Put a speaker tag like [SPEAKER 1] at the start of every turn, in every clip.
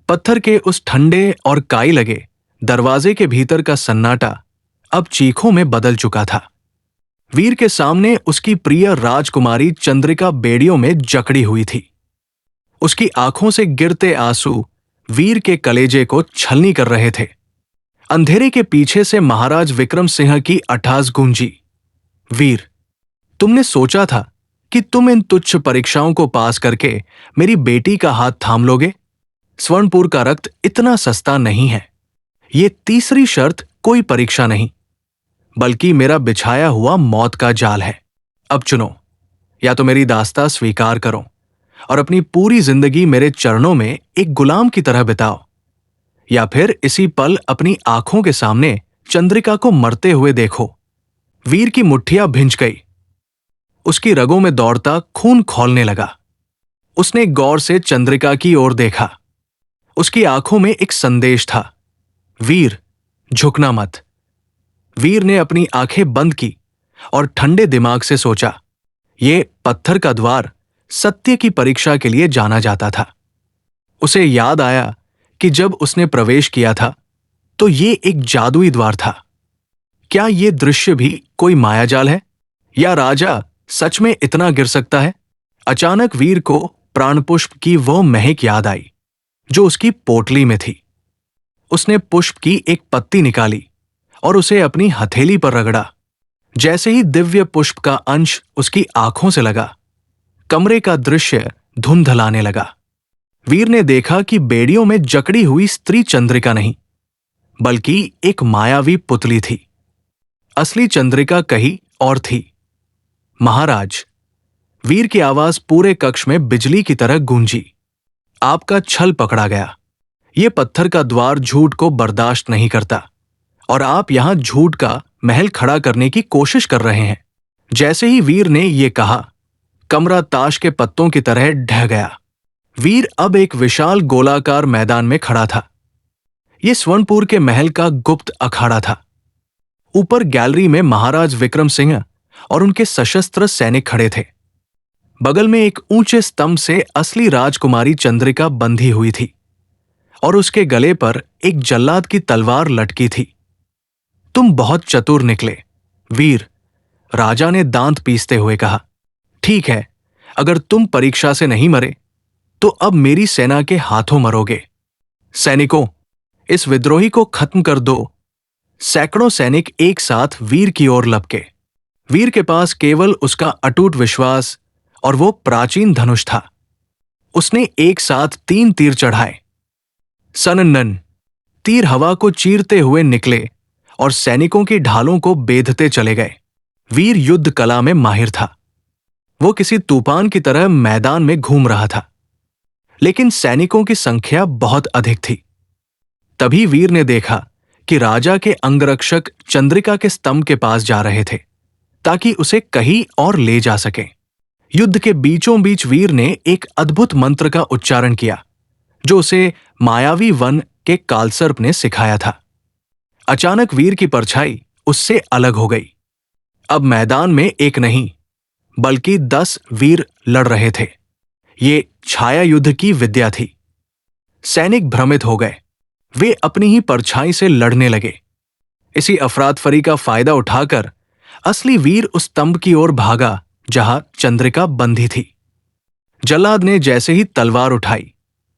[SPEAKER 1] पत्थर के उस ठंडे और काई लगे दरवाजे के भीतर का सन्नाटा अब चीखों में बदल चुका था। वीर के सामने उसकी प्रिय राजकुमारी चंद्रिका बेड़ियों में जकड़ी हुई थी। उसकी आंखों से गिरते आंसू वीर के कलेजे को छलनी कर रहे थे। अंधेरे के पीछे से महाराज विक्रम सिंह की अट्टहास गूंजी, वीर, तुमने सोचा था कि तुम इन तुच्छ परीक्षाओं को पास करके मेरी बेटी का हाथ थाम लोगे? स्वर्णपुर का रक्त इतना सस्ता नहीं है। ये तीसरी शर्त कोई परीक्षा नहीं, बल्कि मेरा बिछाया हुआ मौत का जाल है। अब चुनो, या तो मेरी दास्ता स्वीकार करो और अपनी पूरी जिंदगी मेरे चरणों में एक गुलाम की तरह बिताओ, या फिर इसी पल अपनी आंखों के सामने चंद्रिका को मरते हुए देखो। वीर की मुट्ठियां भिंच गई। उसकी रगों में दौड़ता खून खौलने लगा। उसने गौर से चंद्रिका की ओर देखा। उसकी आंखों में एक संदेश था, वीर, झुकना मत। वीर ने अपनी आंखें बंद की और ठंडे दिमाग से सोचा, ये पत्थर का द्वार सत्य की परीक्षा के लिए जाना जाता था। उसे याद आया कि जब उसने प्रवेश किया था तो ये एक जादुई द्वार था। क्या ये दृश्य भी कोई मायाजाल है, या राजा सच में इतना गिर सकता है? अचानक वीर को प्राणपुष्प की वह महक याद आई जो उसकी पोटली में थी। उसने पुष्प की एक पत्ती निकाली और उसे अपनी हथेली पर रगड़ा। जैसे ही दिव्य पुष्प का अंश उसकी आंखों से लगा, कमरे का दृश्य धुंधलाने लगा। वीर ने देखा कि बेड़ियों में जकड़ी हुई स्त्री चंद्रिका नहीं, बल्कि एक मायावी पुतली थी। असली चंद्रिका कहीं और थी। महाराज, वीर की आवाज पूरे कक्ष में बिजली की तरह गूंजी, आपका छल पकड़ा गया। ये पत्थर का द्वार झूठ को बर्दाश्त नहीं करता और आप यहां झूठ का महल खड़ा करने की कोशिश कर रहे हैं। जैसे ही वीर ने यह कहा, कमरा ताश के पत्तों की तरह ढह गया। वीर अब एक विशाल गोलाकार मैदान में खड़ा था। यह स्वर्णपुर के महल का गुप्त अखाड़ा था। ऊपर गैलरी में महाराज विक्रम सिंह और उनके सशस्त्र सैनिक खड़े थे। बगल में एक ऊंचे स्तंभ से असली राजकुमारी चंद्रिका बंधी हुई थी और उसके गले पर एक जल्लाद की तलवार लटकी थी। तुम बहुत चतुर निकले, वीर, राजा ने दांत पीसते हुए कहा। ठीक है, अगर तुम परीक्षा से नहीं मरे तो अब मेरी सेना के हाथों मरोगे। सैनिकों, इस विद्रोही को खत्म कर दो। सैकड़ों सैनिक एक साथ वीर की ओर लपके। वीर के पास केवल उसका अटूट विश्वास और वो प्राचीन धनुष था। उसने एक साथ 3 तीर चढ़ाए। सननन तीर हवा को चीरते हुए निकले और सैनिकों की ढालों को बेधते चले गए। वीर युद्ध कला में माहिर था। वो किसी तूफान की तरह मैदान में घूम रहा था, लेकिन सैनिकों की संख्या बहुत अधिक थी। तभी वीर ने देखा कि राजा के अंगरक्षक चंद्रिका के स्तंभ के पास जा रहे थे ताकि उसे कहीं और ले जा सके। युद्ध के बीचों बीच वीर ने एक अद्भुत मंत्र का उच्चारण किया जो उसे मायावी वन के कालसर्प ने सिखाया था। अचानक वीर की परछाई उससे अलग हो गई। अब मैदान में एक नहीं बल्कि 10 वीर लड़ रहे थे। ये छाया युद्ध की विद्या थी। सैनिक भ्रमित हो गए। वे अपनी ही परछाई से लड़ने लगे। इसी अफरातफरी का फायदा उठाकर असली वीर उस स्तंभ की ओर भागा जहां चंद्रिका बंधी थी। जल्लाद ने जैसे ही तलवार उठाई,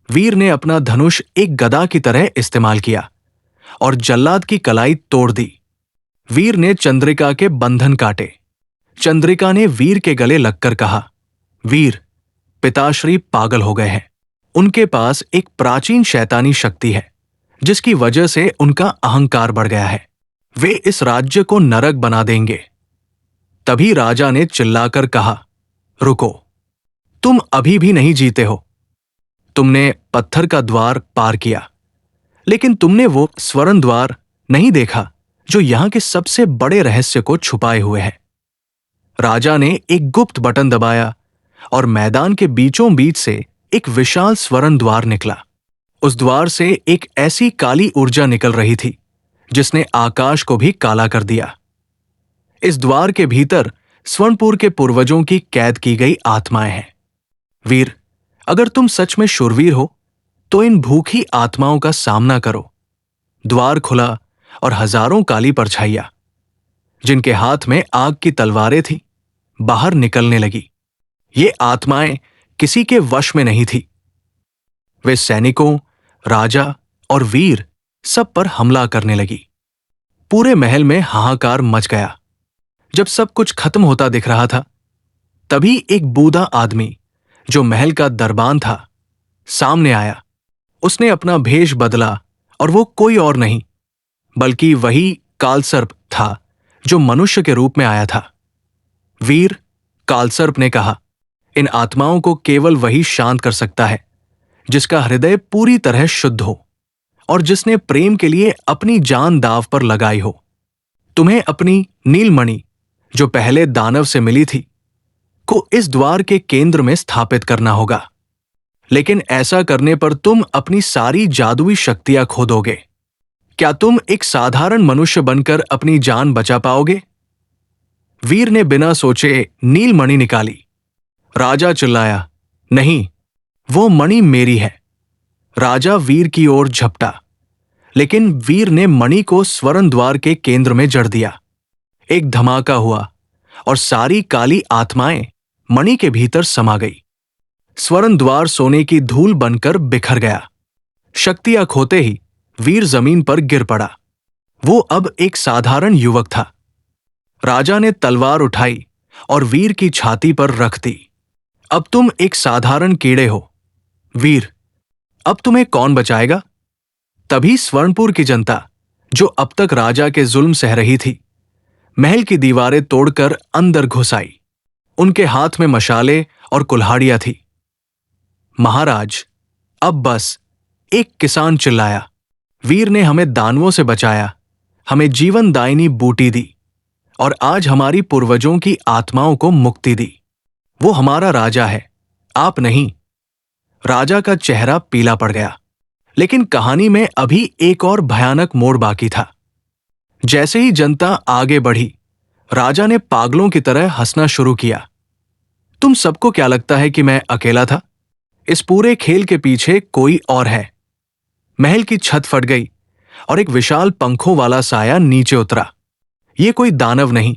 [SPEAKER 1] वीर ने अपना धनुष एक गदा की तरह इस्तेमाल किया और जल्लाद की कलाई तोड़ दी। वीर ने चंद्रिका के बंधन काटे। चंद्रिका ने वीर के गले लगकर कहा, वीर, पिताश्री पागल हो गए हैं। उनके पास एक प्राचीन शैतानी शक्ति है जिसकी वजह से उनका अहंकार बढ़ गया है। वे इस राज्य को नरक बना देंगे। तभी राजा ने चिल्लाकर कहा, रुको, तुम अभी भी नहीं जीते हो। तुमने पत्थर का द्वार पार किया, लेकिन तुमने वो स्वर्ण द्वार नहीं देखा जो यहां के सबसे बड़े रहस्य को छुपाए हुए है। राजा ने एक गुप्त बटन दबाया और मैदान के बीचों बीच से एक विशाल स्वर्ण द्वार निकला। उस द्वार से एक ऐसी काली ऊर्जा निकल रही थी जिसने आकाश को भी काला कर दिया। इस द्वार के भीतर स्वर्णपुर के पूर्वजों की कैद की गई आत्माएं हैं। वीर, अगर तुम सच में शूरवीर हो तो इन भूखी आत्माओं का सामना करो। द्वार खुला और हजारों काली परछाइयां, जिनके हाथ में आग की तलवारें थी, बाहर निकलने लगी। ये आत्माएं किसी के वश में नहीं थी। वे सैनिकों, राजा और वीर सब पर हमला करने लगी। पूरे महल में हाहाकार मच गया। जब सब कुछ खत्म होता दिख रहा था, तभी एक बूढ़ा आदमी, जो महल का दरबान था, सामने आया। उसने अपना भेष बदला और वो कोई और नहीं बल्कि वही कालसर्प था जो मनुष्य के रूप में आया था। वीर, कालसर्प ने कहा, इन आत्माओं को केवल वही शांत कर सकता है जिसका हृदय पूरी तरह शुद्ध हो और जिसने प्रेम के लिए अपनी जान दांव पर लगाई हो। तुम्हें अपनी नीलमणि, जो पहले दानव से मिली थी, को इस द्वार के केंद्र में स्थापित करना होगा। लेकिन ऐसा करने पर तुम अपनी सारी जादुई शक्तियां खो दोगे। क्या तुम एक साधारण मनुष्य बनकर अपनी जान बचा पाओगे? वीर ने बिना सोचे नीलमणि निकाली। राजा चिल्लाया, नहीं, वो मणि मेरी है। राजा वीर की ओर झपटा, लेकिन वीर ने मणि को स्वर्ण द्वार के केंद्र में जड़ दिया। एक धमाका हुआ और सारी काली आत्माएं मणि के भीतर समा गई। स्वर्ण द्वार सोने की धूल बनकर बिखर गया। शक्तियां खोते ही वीर जमीन पर गिर पड़ा। वो अब एक साधारण युवक था। राजा ने तलवार उठाई और वीर की छाती पर रख दी। अब तुम एक साधारण कीड़े हो। वीर, अब तुम्हें कौन बचाएगा? तभी स्वर्णपुर की जनता, जो अब तक राजा के जुल्म सह रही थी, महल की दीवारें तोड़कर अंदर घुस आई। उनके हाथ में मशाले और कुल्हाड़ियां थी। महाराज, अब बस, एक किसान चिल्लाया। वीर ने हमें दानवों से बचाया, हमें जीवनदायिनी बूटी दी और आज हमारी पूर्वजों की आत्माओं को मुक्ति दी। वो हमारा राजा है, आप नहीं। राजा का चेहरा पीला पड़ गया। लेकिन कहानी में अभी एक और भयानक मोड़ बाकी था। जैसे ही जनता आगे बढ़ी, राजा ने पागलों की तरह हंसना शुरू किया। तुम सबको क्या लगता है कि मैं अकेला था? इस पूरे खेल के पीछे कोई और है। महल की छत फट गई और एक विशाल पंखों वाला साया नीचे उतरा। ये कोई दानव नहीं,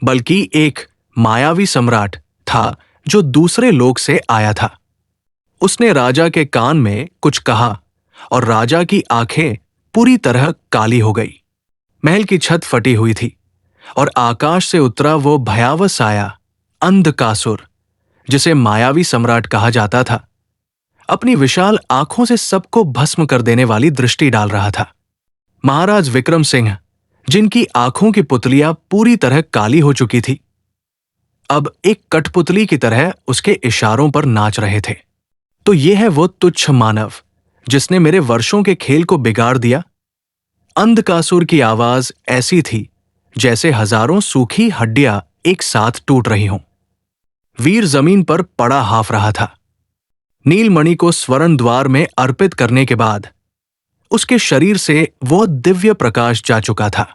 [SPEAKER 1] बल्कि एक मायावी सम्राट था जो दूसरे लोक से आया था। उसने राजा के कान में कुछ कहा और राजा की आंखें पूरी तरह काली हो गई। महल की छत फटी हुई थी और आकाश से उतरा वो भयावह साया, अंधकासुर, जिसे मायावी सम्राट कहा जाता था, अपनी विशाल आंखों से सबको भस्म कर देने वाली दृष्टि डाल रहा था। महाराज विक्रम सिंह, जिनकी आंखों की पुतलियां पूरी तरह काली हो चुकी थी, अब एक कठपुतली की तरह उसके इशारों पर नाच रहे थे। तो ये है वो तुच्छ मानव जिसने मेरे वर्षों के खेल को बिगाड़ दिया। अंधकासुर की आवाज ऐसी थी जैसे हजारों सूखी हड्डियां एक साथ टूट रही हों। वीर जमीन पर पड़ा हाफ रहा था। नीलमणि को स्वर्ण द्वार में अर्पित करने के बाद उसके शरीर से वो दिव्य प्रकाश जा चुका था।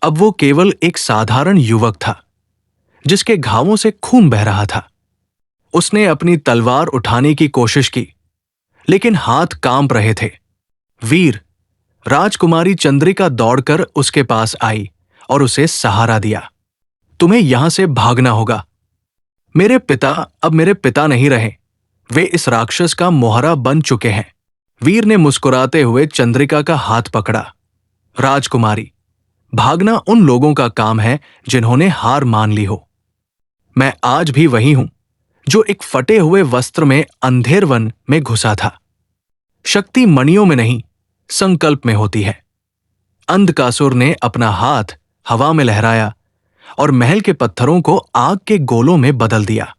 [SPEAKER 1] अब वो केवल एक साधारण युवक था जिसके घावों से खून बह रहा था। उसने अपनी तलवार उठाने की कोशिश की, लेकिन हाथ कांप रहे थे। वीर, राजकुमारी चंद्रिका दौड़कर उसके पास आई और उसे सहारा दिया। तुम्हें यहां से भागना होगा। मेरे पिता अब मेरे पिता नहीं रहे, वे इस राक्षस का मोहरा बन चुके हैं। वीर ने मुस्कुराते हुए चंद्रिका का हाथ पकड़ा। राजकुमारी, भागना उन लोगों का काम है जिन्होंने हार मान ली हो। मैं आज भी वही हूं जो एक फटे हुए वस्त्र में अंधेर वन में घुसा था। शक्ति मणियों में नहीं, संकल्प में होती है। अंधकासुर ने अपना हाथ हवा में लहराया और महल के पत्थरों को आग के गोलों में बदल दिया।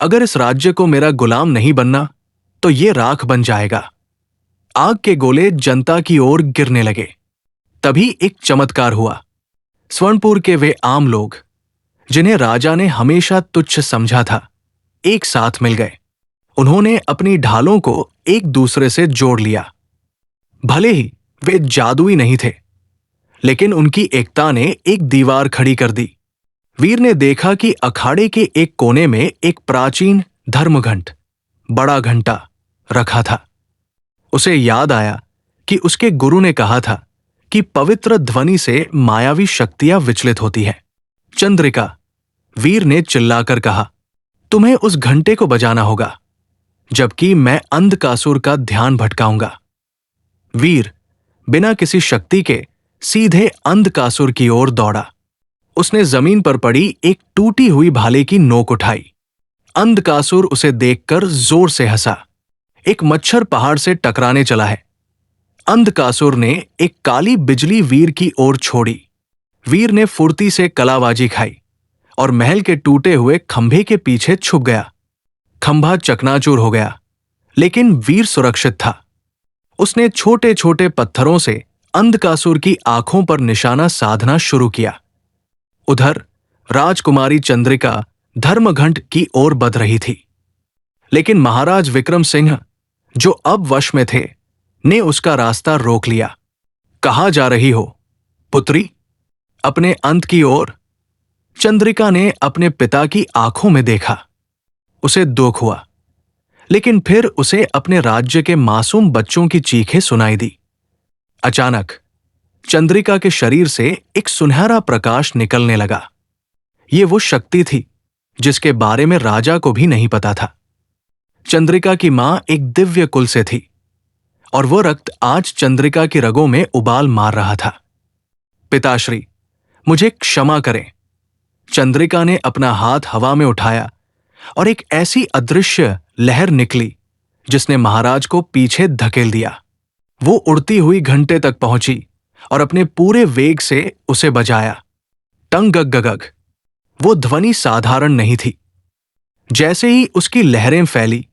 [SPEAKER 1] अगर इस राज्य को मेरा गुलाम नहीं बनना तो ये राख बन जाएगा। आग के गोले जनता की ओर गिरने लगे। तभी एक चमत्कार हुआ। स्वर्णपुर के वे आम लोग जिन्हें राजा ने हमेशा तुच्छ समझा था, एक साथ मिल गए। उन्होंने अपनी ढालों को एक दूसरे से जोड़ लिया। भले ही वे जादुई नहीं थे, लेकिन उनकी एकता ने एक दीवार खड़ी कर दी। वीर ने देखा कि अखाड़े के एक कोने में एक प्राचीन धर्मघंट, बड़ा घंटा, रखा था। उसे याद आया कि उसके गुरु ने कहा था कि पवित्र ध्वनि से मायावी शक्तियां विचलित होती हैं। चंद्रिका, वीर ने चिल्लाकर कहा, तुम्हें उस घंटे को बजाना होगा, जबकि मैं अंधकासुर का ध्यान भटकाऊंगा। वीर बिना किसी शक्ति के सीधे अंधकासुर की ओर दौड़ा। उसने जमीन पर पड़ी एक टूटी हुई भाले की नोक उठाई। अंधकासुर उसे देखकर जोर से हंसा। एक मच्छर पहाड़ से टकराने चला है। अंधकासुर ने एक काली बिजली वीर की ओर छोड़ी। वीर ने फुर्ती से कलाबाजी खाई और महल के टूटे हुए खंभे के पीछे छुप गया। खंभा चकनाचूर हो गया, लेकिन वीर सुरक्षित था। उसने छोटे छोटे पत्थरों से अंधकासुर की आंखों पर निशाना साधना शुरू किया। उधर राजकुमारी चंद्रिका धर्मघंट की ओर बढ़ रही थी, लेकिन महाराज विक्रम सिंह, जो अब वश में थे, ने उसका रास्ता रोक लिया। कहाँ जा रही हो, पुत्री? अपने अंत की ओर। चंद्रिका ने अपने पिता की आंखों में देखा। उसे दुख हुआ, लेकिन फिर उसे अपने राज्य के मासूम बच्चों की चीखें सुनाई दी। अचानक चंद्रिका के शरीर से एक सुनहरा प्रकाश निकलने लगा। ये वो शक्ति थी जिसके बारे में राजा को भी नहीं पता था। चंद्रिका की मां एक दिव्य कुल से थी और वो रक्त आज चंद्रिका की रगों में उबाल मार रहा था। पिताश्री, मुझे क्षमा करें। चंद्रिका ने अपना हाथ हवा में उठाया और एक ऐसी अदृश्य लहर निकली जिसने महाराज को पीछे धकेल दिया। वो उड़ती हुई घंटे तक पहुंची और अपने पूरे वेग से उसे बजाया। टंग गग गग। वो ध्वनि साधारण नहीं थी। जैसे ही उसकी लहरें फैली,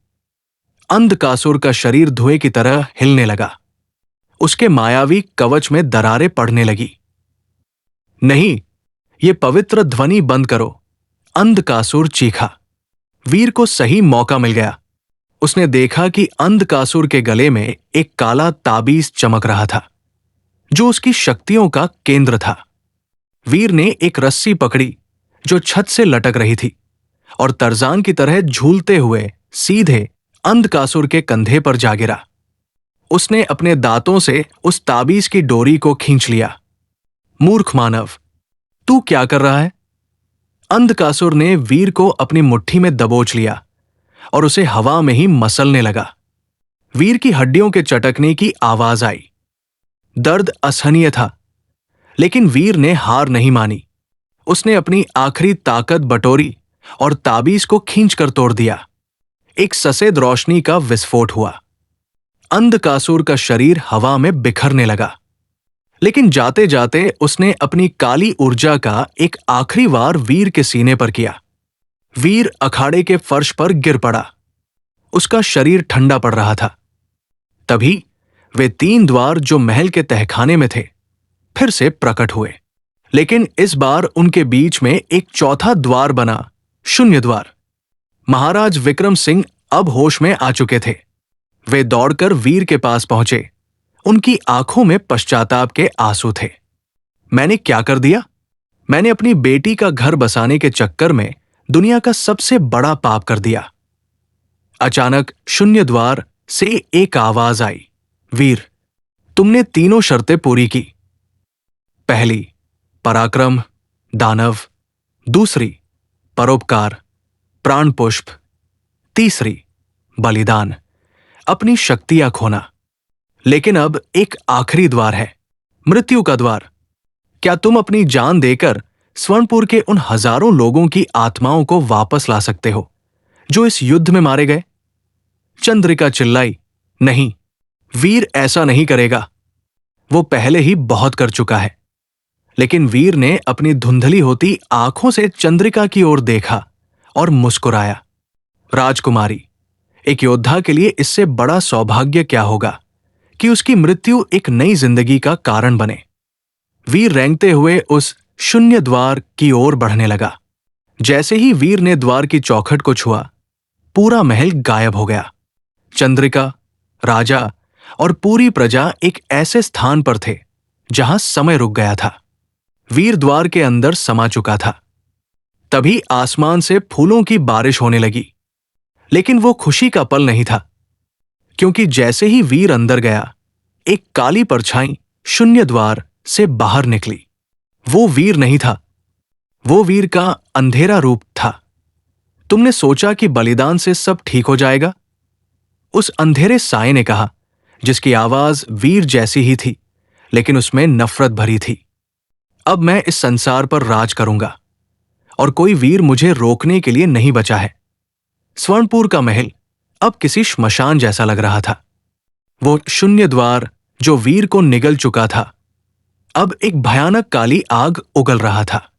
[SPEAKER 1] अंधकासुर का शरीर धुएं की तरह हिलने लगा। उसके मायावी कवच में दरारें पड़ने लगी। नहीं, ये पवित्र ध्वनि बंद करो, अंधकासुर चीखा। वीर को सही मौका मिल गया। उसने देखा कि अंधकासुर के गले में एक काला ताबीज चमक रहा था, जो उसकी शक्तियों का केंद्र था। वीर ने एक रस्सी पकड़ी जो छत से लटक रही थी और तर्जान की तरह झूलते हुए सीधे अंधकासुर के कंधे पर जा गिरा। उसने अपने दांतों से उस ताबीज की डोरी को खींच लिया। मूर्ख मानव, तू क्या कर रहा है? अंधकासुर ने वीर को अपनी मुट्ठी में दबोच लिया और उसे हवा में ही मसलने लगा। वीर की हड्डियों के चटकने की आवाज आई। दर्द असहनीय था, लेकिन वीर ने हार नहीं मानी। उसने अपनी आखिरी ताकत बटोरी और ताबीज को खींचकर तोड़ दिया। एक सफेद रोशनी का विस्फोट हुआ। अंधकासुर का शरीर हवा में बिखरने लगा, लेकिन जाते जाते उसने अपनी काली ऊर्जा का एक आखिरी वार वीर के सीने पर किया। वीर अखाड़े के फर्श पर गिर पड़ा। उसका शरीर ठंडा पड़ रहा था। तभी वे 3 द्वार जो महल के तहखाने में थे फिर से प्रकट हुए, लेकिन इस बार उनके बीच में एक चौथा द्वार बना, शून्य द्वार। महाराज विक्रम सिंह अब होश में आ चुके थे। वे दौड़कर वीर के पास पहुंचे। उनकी आंखों में पश्चाताप के आंसू थे। मैंने क्या कर दिया? मैंने अपनी बेटी का घर बसाने के चक्कर में दुनिया का सबसे बड़ा पाप कर दिया। अचानक शून्य द्वार से एक आवाज आई, वीर, तुमने 3 शर्तें पूरी की। पहली, पराक्रम, दानव। दूसरी, परोपकार, प्राण पुष्प। तीसरी, बलिदान, अपनी शक्तियां खोना। लेकिन अब एक आखिरी द्वार है, मृत्यु का द्वार। क्या तुम अपनी जान देकर स्वर्णपुर के उन हजारों लोगों की आत्माओं को वापस ला सकते हो जो इस युद्ध में मारे गए? चंद्रिका चिल्लाई, नहीं, वीर ऐसा नहीं करेगा। वो पहले ही बहुत कर चुका है। लेकिन वीर ने अपनी धुंधली होती आंखों से चंद्रिका की ओर देखा और मुस्कुराया। राजकुमारी, एक योद्धा के लिए इससे बड़ा सौभाग्य क्या होगा कि उसकी मृत्यु एक नई जिंदगी का कारण बने। वीर रेंगते हुए उस शून्य द्वार की ओर बढ़ने लगा। जैसे ही वीर ने द्वार की चौखट को छुआ, पूरा महल गायब हो गया। चंद्रिका, राजा और पूरी प्रजा एक ऐसे स्थान पर थे जहां समय रुक गया था। वीर द्वार के अंदर समा चुका था। तभी आसमान से फूलों की बारिश होने लगी, लेकिन वो खुशी का पल नहीं था। क्योंकि जैसे ही वीर अंदर गया, एक काली परछाई शून्य द्वार से बाहर निकली। वो वीर नहीं था, वो वीर का अंधेरा रूप था। तुमने सोचा कि बलिदान से सब ठीक हो जाएगा? उस अंधेरे साए ने कहा, जिसकी आवाज वीर जैसी ही थी, लेकिन उसमें नफरत भरी थी। अब मैं इस संसार पर राज करूंगा और कोई वीर मुझे रोकने के लिए नहीं बचा है। स्वर्णपुर का महल अब किसी श्मशान जैसा लग रहा था। वो शून्य द्वार जो वीर को निगल चुका था, अब एक भयानक काली आग उगल रहा था।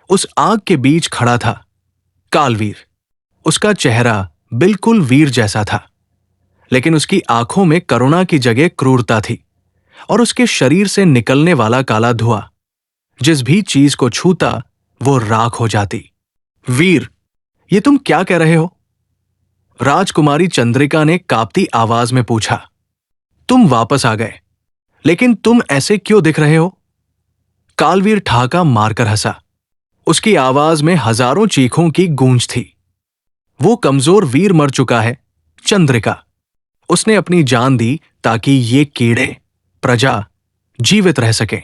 [SPEAKER 1] उस आग के बीच खड़ा था कालवीर। उसका चेहरा बिल्कुल वीर जैसा था, लेकिन उसकी आंखों में करुणा की जगह क्रूरता थी और उसके शरीर से निकलने वाला काला धुआं जिस भी चीज को छूता वो राख हो जाती। वीर, ये तुम क्या कह रहे हो? राजकुमारी चंद्रिका ने कांपती आवाज में पूछा। तुम वापस आ गए, लेकिन तुम ऐसे क्यों दिख रहे हो? कालवीर ठाका मारकर हंसा। उसकी आवाज में हजारों चीखों की गूंज थी। वो कमजोर वीर मर चुका है, चंद्रिका। उसने अपनी जान दी ताकि ये कीड़े, प्रजा जीवित रह सके।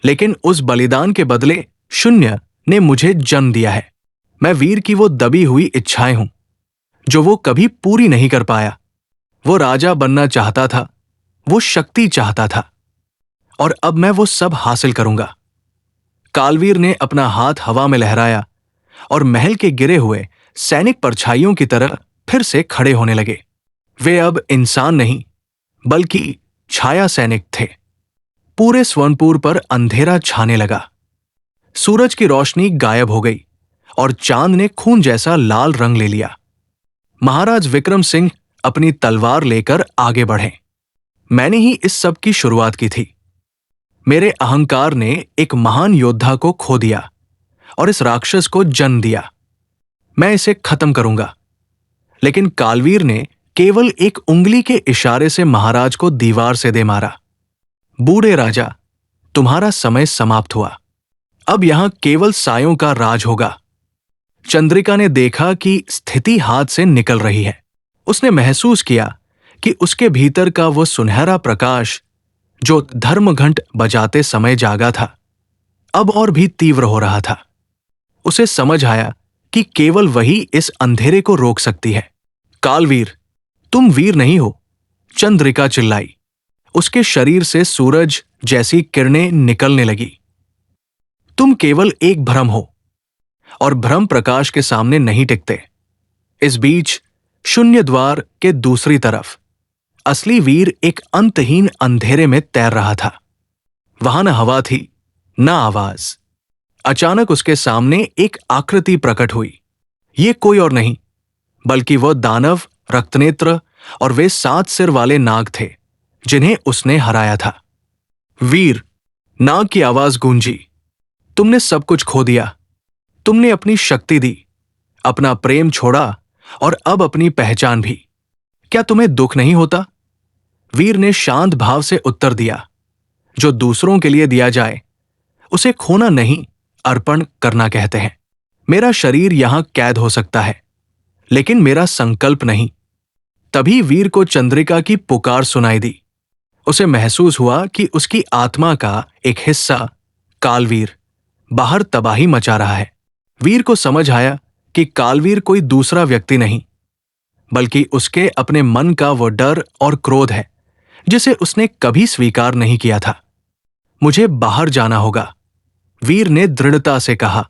[SPEAKER 1] लेकिन उस बलिदान के बदले शून्य ने मुझे जन्म दिया है। मैं वीर की वो दबी हुई इच्छाएं हूं जो वो कभी पूरी नहीं कर पाया। वो राजा बनना चाहता था, वो शक्ति चाहता था, और अब मैं वो सब हासिल करूंगा। कालवीर ने अपना हाथ हवा में लहराया और महल के गिरे हुए सैनिक परछाइयों की तरह फिर से खड़े होने लगे। वे अब इंसान नहीं, बल्कि छाया सैनिक थे। पूरे स्वर्णपुर पर अंधेरा छाने लगा। सूरज की रोशनी गायब हो गई और चांद ने खून जैसा लाल रंग ले लिया। महाराज विक्रम सिंह अपनी तलवार लेकर आगे बढ़े। मैंने ही इस सब की शुरुआत की थी। मेरे अहंकार ने एक महान योद्धा को खो दिया और इस राक्षस को जन्म दिया। मैं इसे खत्म करूंगा। लेकिन कालवीर ने केवल एक उंगली के इशारे से महाराज को दीवार से दे मारा। बूढ़े राजा, तुम्हारा समय समाप्त हुआ। अब यहां केवल सायों का राज होगा। चंद्रिका ने देखा कि स्थिति हाथ से निकल रही है। उसने महसूस किया कि उसके भीतर का वो सुनहरा प्रकाश जो धर्मघंट बजाते समय जागा था, अब और भी तीव्र हो रहा था। उसे समझ आया कि केवल वही इस अंधेरे को रोक सकती है। कालवीर, तुम वीर नहीं हो, चंद्रिका चिल्लाई। उसके शरीर से सूरज जैसी किरणें निकलने लगी। तुम केवल एक भ्रम हो, और भ्रम प्रकाश के सामने नहीं टिकते। इस बीच शून्य द्वार के दूसरी तरफ असली वीर एक अंतहीन अंधेरे में तैर रहा था। वहां न हवा थी, न आवाज। अचानक उसके सामने एक आकृति प्रकट हुई। ये कोई और नहीं, बल्कि वह दानव, रक्तनेत्र और वे 7 सिर वाले नाग थे जिन्हें उसने हराया था। वीर, नाग की आवाज गूंजी। तुमने सब कुछ खो दिया। तुमने अपनी शक्ति दी, अपना प्रेम छोड़ा और अब अपनी पहचान भी। क्या तुम्हें दुख नहीं होता? वीर ने शांत भाव से उत्तर दिया, जो दूसरों के लिए दिया जाए उसे खोना नहीं, अर्पण करना कहते हैं। मेरा शरीर यहां कैद हो सकता है, लेकिन मेरा संकल्प नहीं। तभी वीर को चंद्रिका की पुकार सुनाई दी। उसे महसूस हुआ कि उसकी आत्मा का एक हिस्सा, कालवीर, बाहर तबाही मचा रहा है। वीर को समझ आया कि कालवीर कोई दूसरा व्यक्ति नहीं, बल्कि उसके अपने मन का वो डर और क्रोध है जिसे उसने कभी स्वीकार नहीं किया था। मुझे बाहर जाना होगा, वीर ने दृढ़ता से कहा।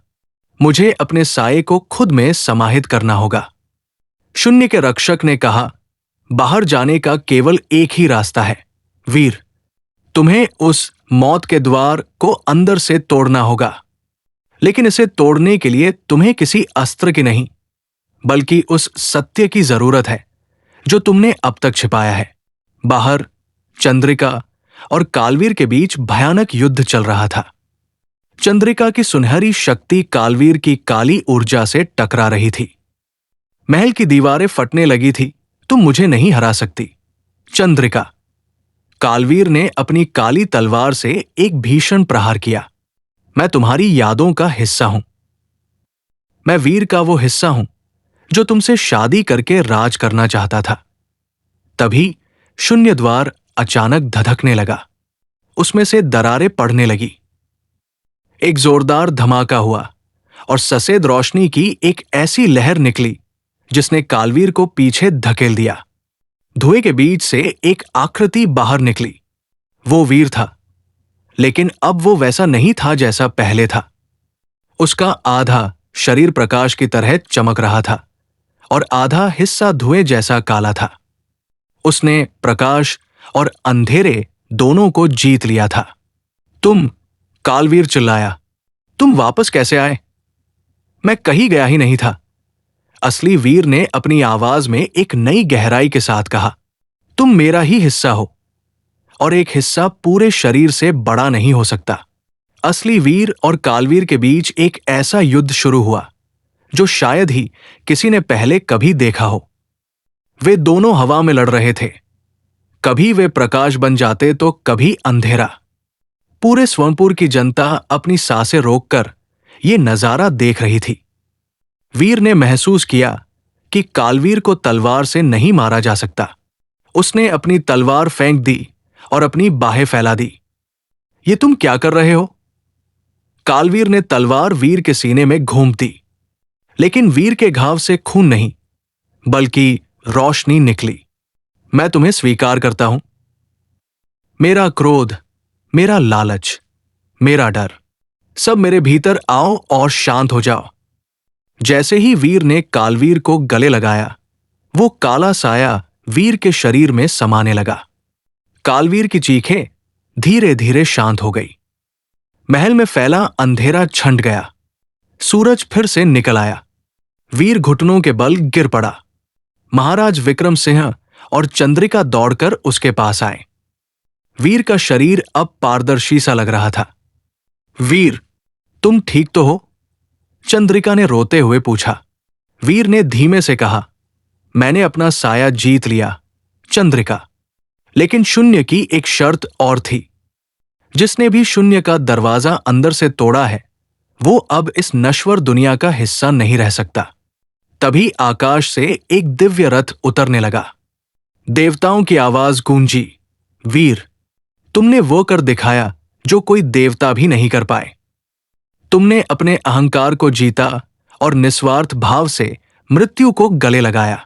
[SPEAKER 1] मुझे अपने साये को खुद में समाहित करना होगा। शून्य के रक्षक ने कहा, बाहर जाने का केवल एक ही रास्ता है वीर। तुम्हें उस मौत के द्वार को अंदर से तोड़ना होगा, लेकिन इसे तोड़ने के लिए तुम्हें किसी अस्त्र की नहीं, बल्कि उस सत्य की जरूरत है जो तुमने अब तक छिपाया है। बाहर चंद्रिका और कालवीर के बीच भयानक युद्ध चल रहा था। चंद्रिका की सुनहरी शक्ति कालवीर की काली ऊर्जा से टकरा रही थी। महल की दीवारें फटने लगी थी। तुम मुझे नहीं हरा सकती, चंद्रिका। कालवीर ने अपनी काली तलवार से एक भीषण प्रहार किया। मैं तुम्हारी यादों का हिस्सा हूं। मैं वीर का वो हिस्सा हूं जो तुमसे शादी करके राज करना चाहता था। तभी शून्य द्वार अचानक धधकने लगा। उसमें से दरारें पड़ने लगी। एक जोरदार धमाका हुआ और सफेद रोशनी की एक ऐसी लहर निकली जिसने कालवीर को पीछे धकेल दिया। धुएं के बीच से एक आकृति बाहर निकली। वो वीर था, लेकिन अब वो वैसा नहीं था जैसा पहले था। उसका आधा शरीर प्रकाश की तरह चमक रहा था और आधा हिस्सा धुएं जैसा काला था। उसने प्रकाश और अंधेरे दोनों को जीत लिया था। तुम, कालवीर चिल्लाया, तुम वापस कैसे आए? मैं कहीं गया ही नहीं था। असली वीर ने अपनी आवाज में एक नई गहराई के साथ कहा, तुम मेरा ही हिस्सा हो और एक हिस्सा पूरे शरीर से बड़ा नहीं हो सकता। असली वीर और कालवीर के बीच एक ऐसा युद्ध शुरू हुआ जो शायद ही किसी ने पहले कभी देखा हो। वे दोनों हवा में लड़ रहे थे। कभी वे प्रकाश बन जाते तो कभी अंधेरा। पूरे स्वर्णपुर की जनता अपनी सांसें रोककर ये नजारा देख रही थी। वीर ने महसूस किया कि कालवीर को तलवार से नहीं मारा जा सकता। उसने अपनी तलवार फेंक दी और अपनी बाहें फैला दी। ये तुम क्या कर रहे हो? कालवीर ने तलवार वीर के सीने में घूम दी, लेकिन वीर के घाव से खून नहीं, बल्कि रोशनी निकली। मैं तुम्हें स्वीकार करता हूं। मेरा क्रोध, मेरा लालच, मेरा डर, सब मेरे भीतर आओ और शांत हो जाओ। जैसे ही वीर ने कालवीर को गले लगाया, वो काला साया वीर के शरीर में समाने लगा। कालवीर की चीखें धीरे धीरे शांत हो गई। महल में फैला अंधेरा छंट गया। सूरज फिर से निकल आया। वीर घुटनों के बल गिर पड़ा। महाराज विक्रम सिंह और चंद्रिका दौड़कर उसके पास आए। वीर का शरीर अब पारदर्शी सा लग रहा था। वीर, तुम ठीक तो हो? चंद्रिका ने रोते हुए पूछा। वीर ने धीमे से कहा, मैंने अपना साया जीत लिया चंद्रिका, लेकिन शून्य की एक शर्त और थी। जिसने भी शून्य का दरवाजा अंदर से तोड़ा है, वो अब इस नश्वर दुनिया का हिस्सा नहीं रह सकता। तभी आकाश से एक दिव्य रथ उतरने लगा। देवताओं की आवाज गूंजी, वीर, तुमने वो कर दिखाया जो कोई देवता भी नहीं कर पाए। तुमने अपने अहंकार को जीता और निस्वार्थ भाव से मृत्यु को गले लगाया।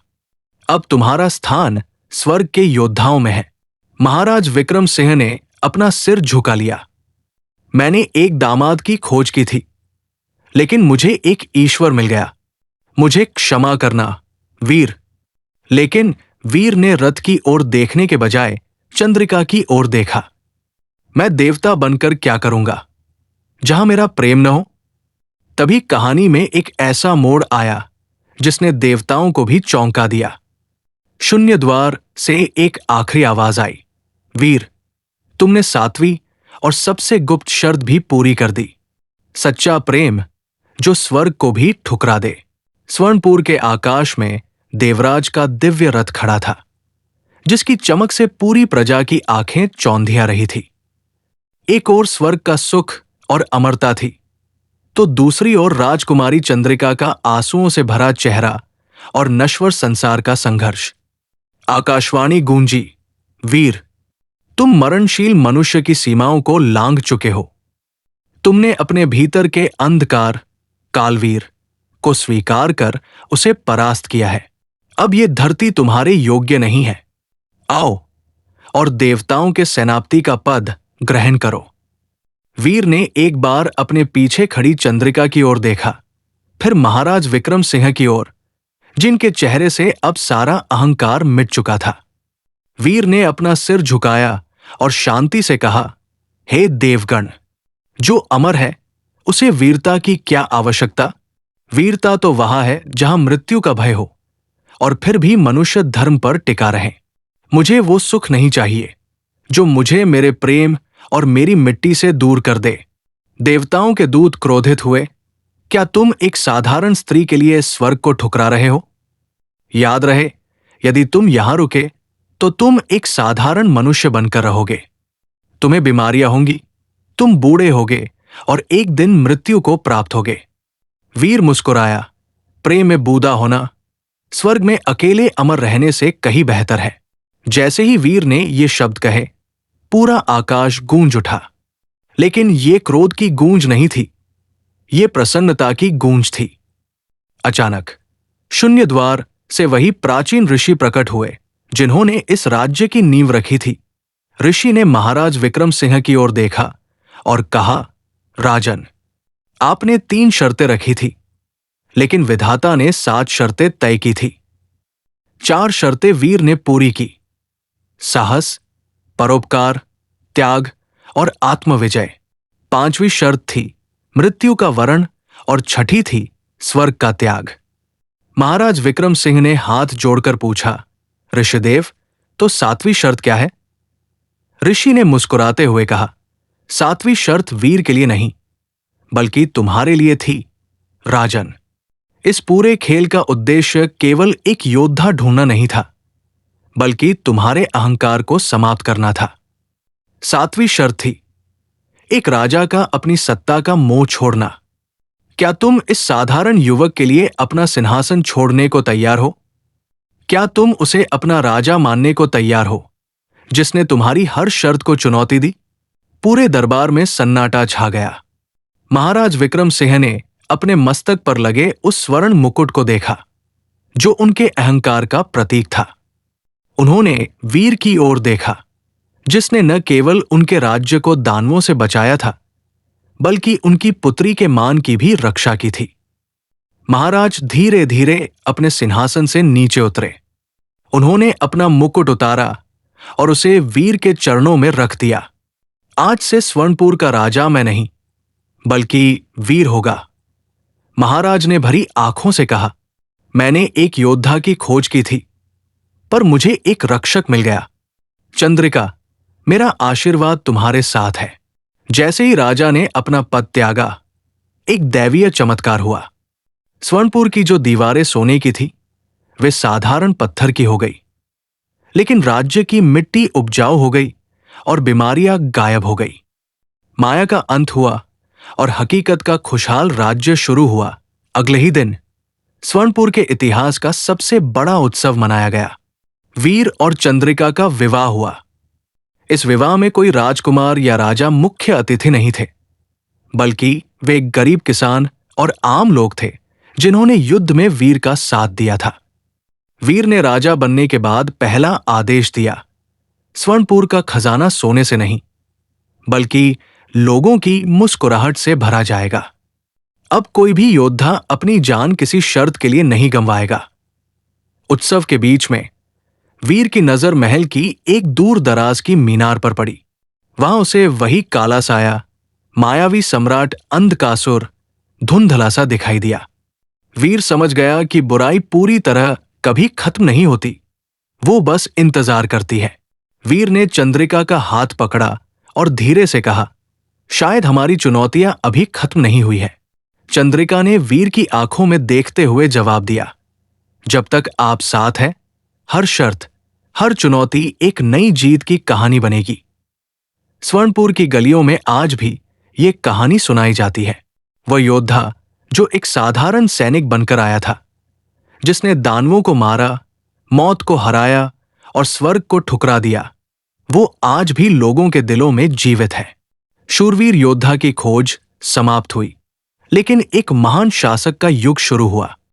[SPEAKER 1] अब तुम्हारा स्थान स्वर्ग के योद्धाओं में है। महाराज विक्रम सिंह ने अपना सिर झुका लिया। मैंने एक दामाद की खोज की थी, लेकिन मुझे एक ईश्वर मिल गया। मुझे क्षमा करना वीर। लेकिन वीर ने रथ की ओर देखने के बजाय चंद्रिका की ओर देखा। मैं देवता बनकर क्या करूंगा जहां मेरा प्रेम न हो? तभी कहानी में एक ऐसा मोड़ आया जिसने देवताओं को भी चौंका दिया। शून्य द्वार से एक आखिरी आवाज आई, वीर, तुमने सातवीं और सबसे गुप्त शर्त भी पूरी कर दी। सच्चा प्रेम जो स्वर्ग को भी ठुकरा दे। स्वर्णपुर के आकाश में देवराज का दिव्य रथ खड़ा था, जिसकी चमक से पूरी प्रजा की आंखें चौंधिया रही थी। एक ओर स्वर्ग का सुख और अमरता थी, तो दूसरी ओर राजकुमारी चंद्रिका का आंसुओं से भरा चेहरा और नश्वर संसार का संघर्ष। आकाशवाणी गूंजी, वीर, तुम मरणशील मनुष्य की सीमाओं को लांघ चुके हो। तुमने अपने भीतर के अंधकार कालवीर को स्वीकार कर उसे परास्त किया है। अब ये धरती तुम्हारे योग्य नहीं है। आओ और देवताओं के सेनापति का पद ग्रहण करो। वीर ने एक बार अपने पीछे खड़ी चंद्रिका की ओर देखा, फिर महाराज विक्रम सिंह की ओर, जिनके चेहरे से अब सारा अहंकार मिट चुका था। वीर ने अपना सिर झुकाया और शांति से कहा, हे देवगण, जो अमर है उसे वीरता की क्या आवश्यकता? वीरता तो वहां है जहां मृत्यु का भय हो और फिर भी मनुष्य धर्म पर टिका रहे। मुझे वो सुख नहीं चाहिए जो मुझे मेरे प्रेम और मेरी मिट्टी से दूर कर दे। देवताओं के दूत क्रोधित हुए, क्या तुम एक साधारण स्त्री के लिए स्वर्ग को ठुकरा रहे हो? याद रहे, यदि तुम यहां रुके तो तुम एक साधारण मनुष्य बनकर रहोगे। तुम्हें बीमारियां होंगी, तुम बूढ़े होगे और एक दिन मृत्यु को प्राप्त होगे। वीर मुस्कुराया, प्रेम में बूदा होना स्वर्ग में अकेले अमर रहने से कहीं बेहतर है। जैसे ही वीर ने ये शब्द कहे, पूरा आकाश गूंज उठा। लेकिन ये क्रोध की गूंज नहीं थी, ये प्रसन्नता की गूंज थी। अचानक शून्य द्वार से वही प्राचीन ऋषि प्रकट हुए जिन्होंने इस राज्य की नींव रखी थी। ऋषि ने महाराज विक्रम सिंह की ओर देखा और कहा, राजन, आपने 3 शर्तें रखी थी, लेकिन विधाता ने 7 शर्तें तय की थी। 4 शर्तें वीर ने पूरी की, साहस, परोपकार, त्याग और आत्मविजय। 5वीं शर्त थी मृत्यु का वरण और छठी थी स्वर्ग का त्याग। महाराज विक्रम सिंह ने हाथ जोड़कर पूछा, ऋषिदेव, तो 7वीं शर्त क्या है? ऋषि ने मुस्कुराते हुए कहा, 7वीं शर्त वीर के लिए नहीं, बल्कि तुम्हारे लिए थी, राजन। इस पूरे खेल का उद्देश्य केवल एक योद्धा ढूंढना नहीं था, बल्कि तुम्हारे अहंकार को समाप्त करना था। 7वीं शर्त थी एक राजा का अपनी सत्ता का मोह छोड़ना। क्या तुम इस साधारण युवक के लिए अपना सिंहासन छोड़ने को तैयार हो? क्या तुम उसे अपना राजा मानने को तैयार हो, जिसने तुम्हारी हर शर्त को चुनौती दी? पूरे दरबार में सन्नाटा छा गया। महाराज विक्रम सिंह ने अपने मस्तक पर लगे उस स्वर्ण मुकुट को देखा, जो उनके अहंकार का प्रतीक था। उन्होंने वीर की ओर देखा, जिसने न केवल उनके राज्य को दानवों से बचाया था, बल्कि उनकी पुत्री के मान की भी रक्षा की थी। महाराज धीरे धीरे अपने सिंहासन से नीचे उतरे। उन्होंने अपना मुकुट उतारा और उसे वीर के चरणों में रख दिया। आज से स्वर्णपुर का राजा मैं नहीं, बल्कि वीर होगा। महाराज ने भरी आंखों से कहा, मैंने एक योद्धा की खोज की थी, पर मुझे एक रक्षक मिल गया। चंद्रिका, मेरा आशीर्वाद तुम्हारे साथ है। जैसे ही राजा ने अपना पद त्यागा, एक दैवीय चमत्कार हुआ। स्वर्णपुर की जो दीवारें सोने की थी, वे साधारण पत्थर की हो गई। लेकिन राज्य की मिट्टी उपजाऊ हो गई और बीमारियां गायब हो गई। माया का अंत हुआ और हकीकत का खुशहाल राज्य शुरू हुआ। अगले ही दिन स्वर्णपुर के इतिहास का सबसे बड़ा उत्सव मनाया गया। वीर और चंद्रिका का विवाह हुआ। इस विवाह में कोई राजकुमार या राजा मुख्य अतिथि नहीं थे, बल्कि वे एक गरीब किसान और आम लोग थे जिन्होंने युद्ध में वीर का साथ दिया था। वीर ने राजा बनने के बाद पहला आदेश दिया, स्वर्णपुर का खजाना सोने से नहीं, बल्कि लोगों की मुस्कुराहट से भरा जाएगा। अब कोई भी योद्धा अपनी जान किसी शर्त के लिए नहीं गंवाएगा। उत्सव के बीच में वीर की नजर महल की एक दूर दराज की मीनार पर पड़ी। वहां उसे वही काला साया, मायावी सम्राट अंधकासुर धुंधला सा दिखाई दिया। वीर समझ गया कि बुराई पूरी तरह कभी खत्म नहीं होती, वो बस इंतजार करती है। वीर ने चंद्रिका का हाथ पकड़ा और धीरे से कहा, शायद हमारी चुनौतियां अभी खत्म नहीं हुई है। चंद्रिका ने वीर की आंखों में देखते हुए जवाब दिया, जब तक आप साथ हैं, हर शर्त, हर चुनौती एक नई जीत की कहानी बनेगी। स्वर्णपुर की गलियों में आज भी ये कहानी सुनाई जाती है। वह योद्धा जो एक साधारण सैनिक बनकर आया था, जिसने दानवों को मारा, मौत को हराया और स्वर्ग को ठुकरा दिया, वो आज भी लोगों के दिलों में जीवित है। शूरवीर योद्धा की खोज समाप्त हुई, लेकिन एक महान शासक का युग शुरू हुआ।